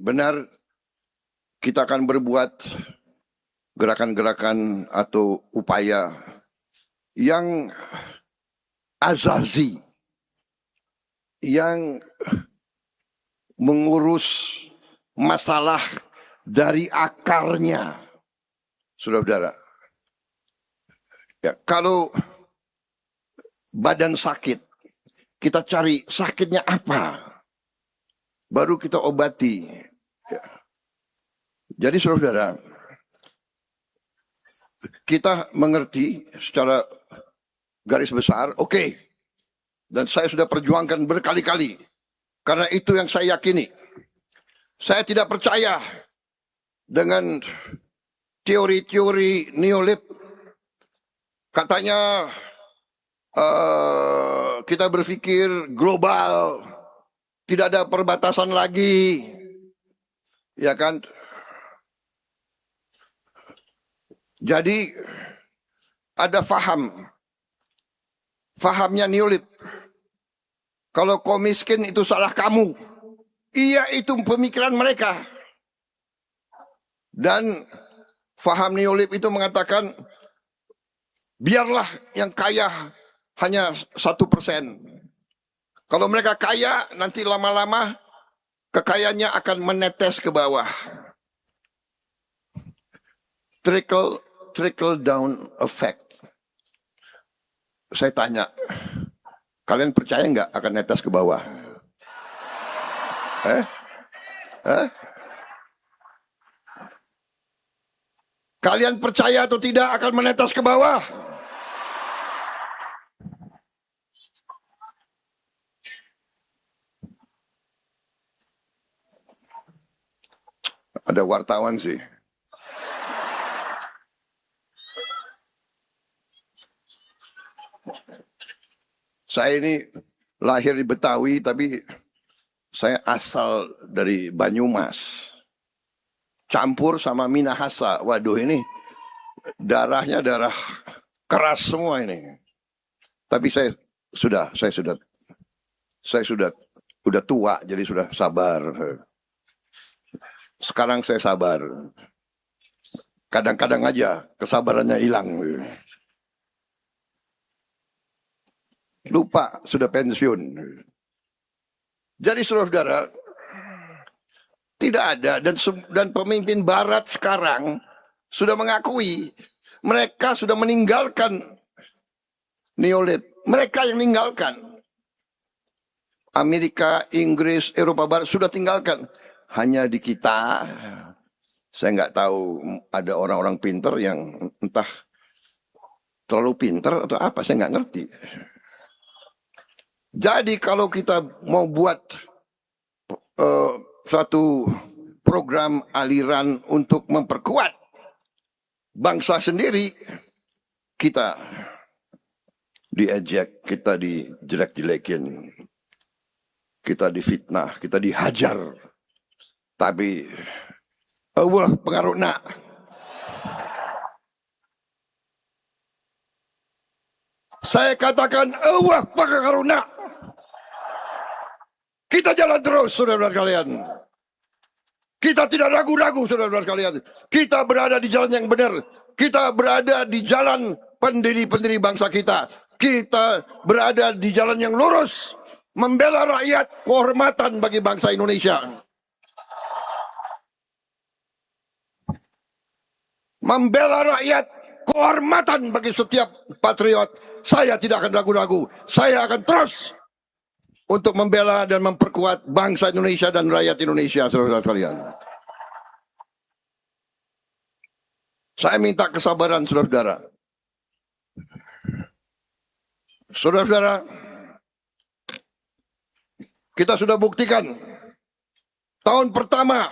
benar kita akan berbuat gerakan-gerakan atau upaya yang azazi, yang mengurus masalah dari akarnya, saudara-saudara. Ya, kalau badan sakit, kita cari sakitnya apa, baru kita obati. Ya. Jadi saudara-saudara, kita mengerti secara garis besar, oke. Dan saya sudah perjuangkan berkali-kali. Karena itu yang saya yakini. Saya tidak percaya dengan teori-teori neolib. Katanya kita berpikir global, tidak ada perbatasan lagi. Ya kan? Jadi ada fahamnya neolib. Kalau kau miskin itu salah kamu. Iya, itu pemikiran mereka. Dan faham neolib itu mengatakan, biarlah yang kaya hanya 1%. Kalau mereka kaya, nanti lama-lama kekayaannya akan menetes ke bawah. Trickle down effect. Saya tanya, kalian percaya nggak akan netes ke bawah? Kalian percaya atau tidak akan menetes ke bawah? Ada wartawan sih. Saya ini lahir di Betawi, tapi saya asal dari Banyumas. Campur sama Minahasa. Waduh, ini darahnya darah keras semua ini. Tapi saya sudah tua, jadi sudah sabar. Sekarang saya sabar. Kadang-kadang aja kesabarannya hilang. Lupa sudah pensiun. Jadi saudara-saudara, tidak ada, dan pemimpin barat sekarang sudah mengakui mereka sudah meninggalkan neolib. Mereka yang meninggalkan. Amerika, Inggris, Eropa Barat sudah tinggalkan. Hanya di kita, saya nggak tahu ada orang-orang pinter yang entah terlalu pinter atau apa, saya nggak ngerti. Jadi kalau kita mau buat suatu program aliran untuk memperkuat bangsa sendiri, kita diejek, kita dijelek-jelekin, kita difitnah, kita dihajar. Tapi Allah pengaruhna. Saya katakan Allah pengaruhna. Kita jalan terus, saudara-saudara kalian. Kita tidak ragu-ragu, saudara-saudara kalian. Kita berada di jalan yang benar. Kita berada di jalan pendiri-pendiri bangsa kita. Kita berada di jalan yang lurus. Membela rakyat, kehormatan bagi bangsa Indonesia. Membela rakyat, kehormatan bagi setiap patriot. Saya tidak akan ragu-ragu. Saya akan terus untuk membela dan memperkuat bangsa Indonesia dan rakyat Indonesia, saudara-saudara sekalian. Saya minta kesabaran, saudara-saudara. Saudara-saudara, kita sudah buktikan tahun pertama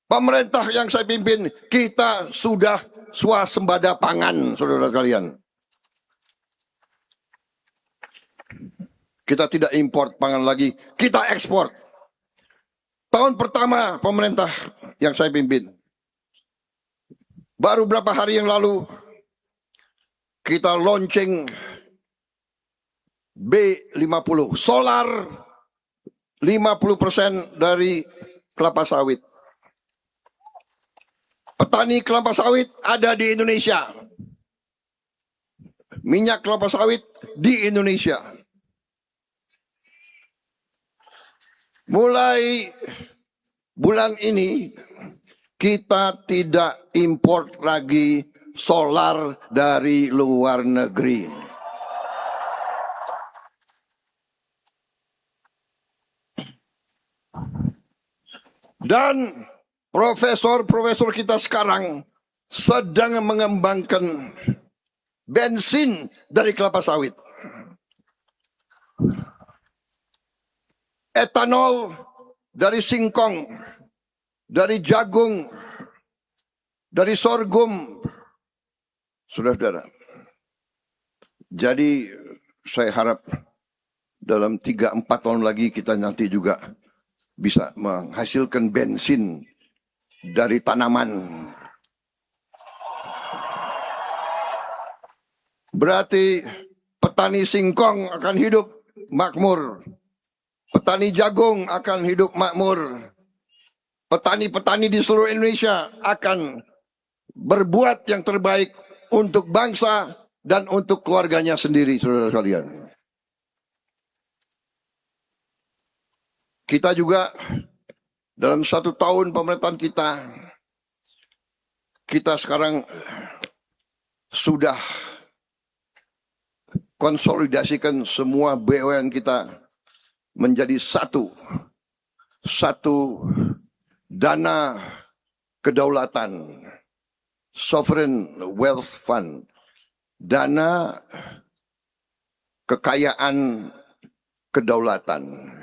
pemerintah yang saya pimpin, kita sudah swasembada pangan, saudara-saudara sekalian. Kita tidak import pangan lagi, kita ekspor. Tahun pertama pemerintah yang saya pimpin, baru berapa hari yang lalu, kita launching B50, solar 50% dari kelapa sawit. Petani kelapa sawit ada di Indonesia. Minyak kelapa sawit di Indonesia. Mulai bulan ini kita tidak import lagi solar dari luar negeri. Dan profesor-profesor kita sekarang sedang mengembangkan bensin dari kelapa sawit. Etanol dari singkong, dari jagung, dari sorghum. Saudara-saudara. Jadi saya harap dalam 3-4 tahun lagi kita nanti juga bisa menghasilkan bensin dari tanaman. Berarti petani singkong akan hidup makmur. Petani jagung akan hidup makmur. Petani-petani di seluruh Indonesia akan berbuat yang terbaik untuk bangsa dan untuk keluarganya sendiri, saudara sekalian. Kita juga dalam 1 tahun pemerintahan kita sekarang sudah konsolidasikan semua BUMN kita menjadi satu dana kedaulatan, sovereign wealth fund, dana kekayaan kedaulatan.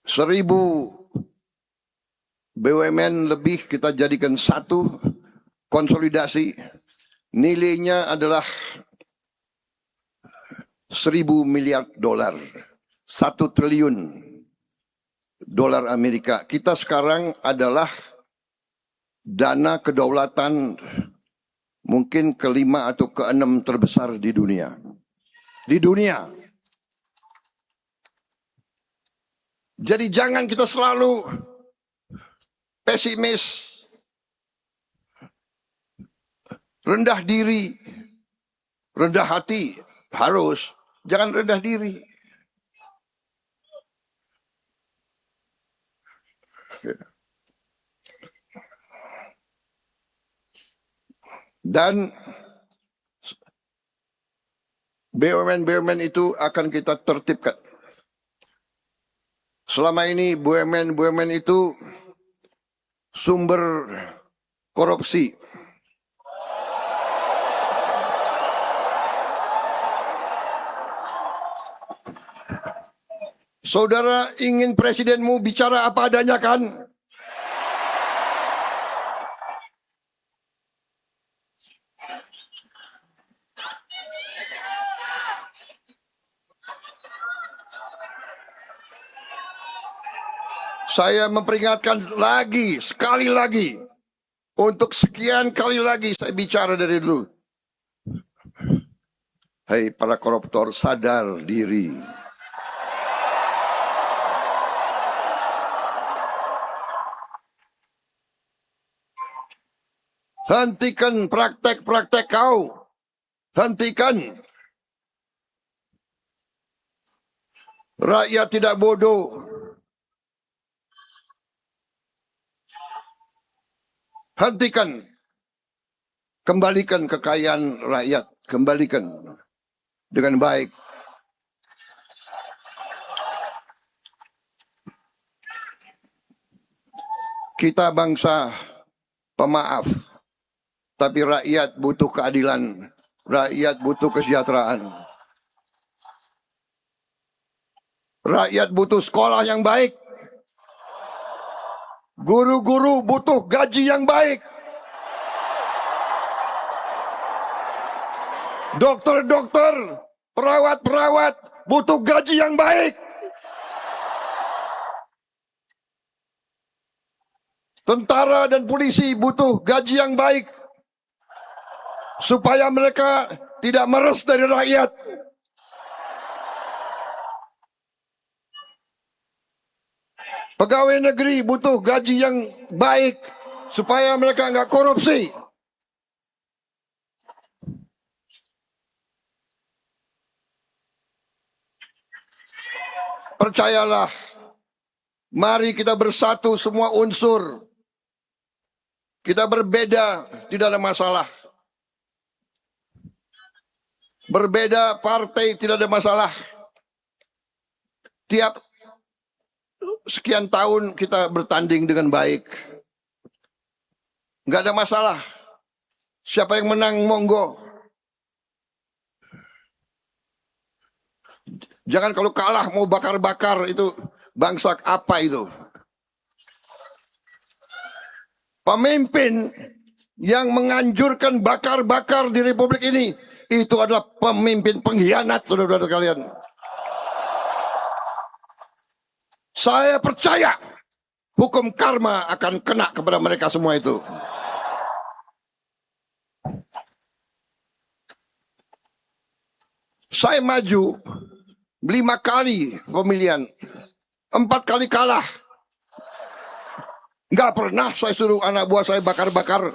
1000 BUMN lebih kita jadikan satu, konsolidasi, nilainya adalah 1.000 miliar dolar, 1 triliun dolar Amerika. Kita sekarang adalah dana kedaulatan mungkin ke-5 atau ke-6 terbesar di dunia. Di dunia. Jadi jangan kita selalu pesimis, rendah diri, rendah hati. Harus, jangan rendah diri. Dan BUMN itu akan kita tertibkan. Selama ini BUMN itu sumber korupsi. Saudara ingin presidenmu bicara apa adanya kan? Saya memperingatkan lagi, sekali lagi. Untuk sekian kali lagi saya bicara dari dulu. Hai para koruptor, sadar diri. Hentikan praktek-praktek kau. Hentikan. Rakyat tidak bodoh. Hentikan. Kembalikan kekayaan rakyat. Kembalikan dengan baik. Kita bangsa pemaaf. Tapi rakyat butuh keadilan. Rakyat butuh kesejahteraan. Rakyat butuh sekolah yang baik. Guru-guru butuh gaji yang baik. Dokter-dokter, perawat-perawat butuh gaji yang baik. Tentara dan polisi butuh gaji yang baik. Supaya mereka tidak meres dari rakyat. Pegawai negeri butuh gaji yang baik supaya mereka nggak korupsi. Percayalah, mari kita bersatu semua unsur. Kita berbeda, tidak ada masalah. Berbeda partai, tidak ada masalah. Tiap sekian tahun kita bertanding dengan baik. Nggak ada masalah. Siapa yang menang, monggo. Jangan kalau kalah mau bakar-bakar, itu bangsa apa itu? Pemimpin yang menganjurkan bakar-bakar di Republik ini, itu adalah pemimpin pengkhianat, saudara-saudara kalian. Saya percaya hukum karma akan kena kepada mereka semua itu. Saya maju 5 kali pemilihan, 4 kali kalah. Nggak pernah saya suruh anak buah saya bakar-bakar.